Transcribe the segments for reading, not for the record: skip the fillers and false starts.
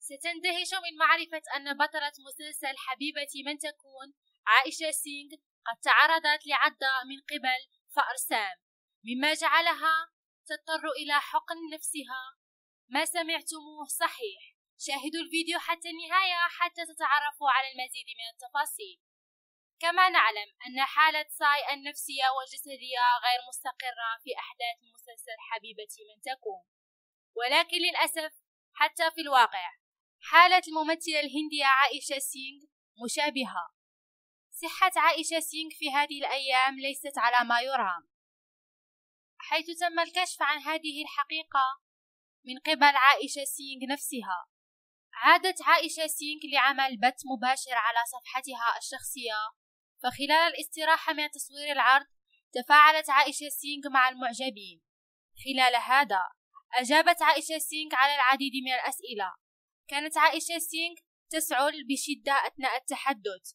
ستندهش من معرفة أن بطلة مسلسل حبيبتي من تكون عائشة سينغ قد تعرضت لعضة من قبل فأر سام، مما جعلها تضطر إلى حقن نفسها. ما سمعتموه صحيح، شاهدوا الفيديو حتى النهاية حتى تتعرفوا على المزيد من التفاصيل. كما نعلم أن حالة ساي النفسية والجسدية غير مستقرة في أحداث مسلسل حبيبتي من تكون، ولكن للأسف حتى في الواقع حالة الممثلة الهندية عائشة سينغ مشابهة. صحة عائشة سينغ في هذه الأيام ليست على ما يرام، حيث تم الكشف عن هذه الحقيقة من قبل عائشة سينغ نفسها. عادت عائشة سينغ لعمل بث مباشر على صفحتها الشخصية، فخلال الاستراحة من تصوير العرض تفاعلت عائشة سينغ مع المعجبين. خلال هذا أجابت عائشة سينغ على العديد من الأسئلة. كانت عائشة سينغ تسعل بشدة أثناء التحدث.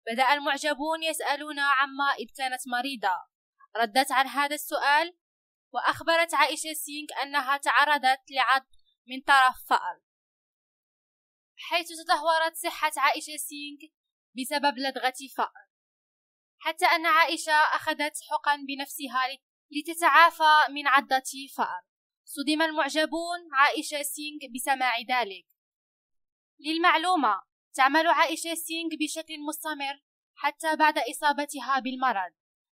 بدأ المعجبون يسألون عما إذ كانت مريضة. ردت عن هذا السؤال وأخبرت عائشة سينغ أنها تعرضت لعض من طرف فأر، حيث تدهورت صحة عائشة سينغ بسبب لدغة فأر، حتى أن عائشة أخذت حقن بنفسها لتتعافى من عضة فأر. صدم المعجبون عائشة سينغ بسماع ذلك. للمعلومة، تعمل عائشة سينغ بشكل مستمر حتى بعد إصابتها بالمرض.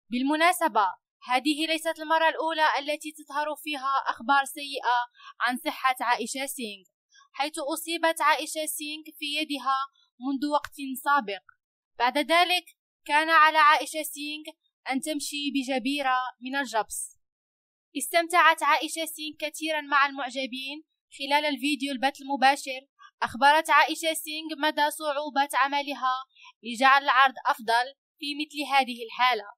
بالمناسبة، هذه ليست المرة الأولى التي تظهر فيها أخبار سيئة عن صحة عائشة سينغ، حيث أصيبت عائشة سينغ في يدها منذ وقت سابق. بعد ذلك كان على عائشة سينغ أن تمشي بجبيرة من الجبس. استمتعت عائشة سينغ كثيرا مع المعجبين. خلال الفيديو البث المباشر أخبرت عائشة سينغ مدى صعوبة عملها لجعل العرض أفضل في مثل هذه الحالة.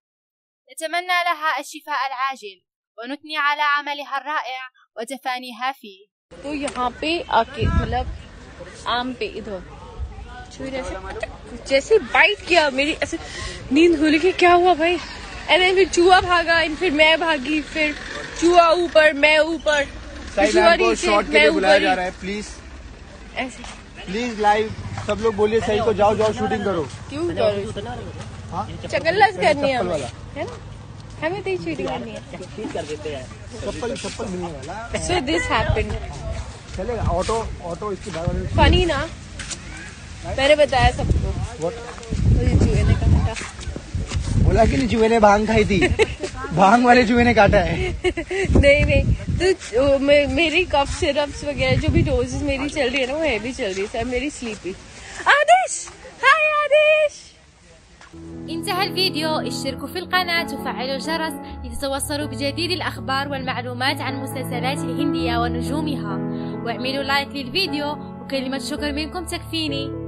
نتمنى لها الشفاء العاجل ونثني على عملها الرائع وتفانيها فيه. तो यहाँ पे आके मतलब आम पे इधर छुरी जैसे बाइट किया, मेरी ऐसे नींद खुल गई, क्या हुआ भाई। एंड फिर चूहा भागा, फिर मैं भागी, फिर चूहा ऊपर, मैं ऊपर, शॉट के लिए बुलाया जा रहा है। प्लीज ऐसे प्लीज लाइव सब लोग बोलिए सही को जाओ जाओ शूटिंग करो। क्यों करो, चकल्लस करनी है ना, हमें तो शूटिंग करनी है। चप्पल चप्पल मिलने वाला। So this happened. चलेगा ऑटो ऑटो इसकी बात फनी ना, मैंने बताया सबको। मुझे चूहे ने काटा। बोला कि नहीं चूहे ने भांग खाई थी। भांग वाले चूहे ने काटा है। नहीं तो मेरी कफ सिरप्स वगैरह जो भी डोजेस मेरी चल रही है ना, वो हैवी चल रही है। मेरी स्लीपी। आदेश, हाय आदेश। انتهى الفيديو. اشتركوا في القناة وفعلوا الجرس لتتوصلوا بجديد الأخبار والمعلومات عن المسلسلات الهندية ونجومها، واعملوا لايك للفيديو وكلمة شكر منكم تكفيني.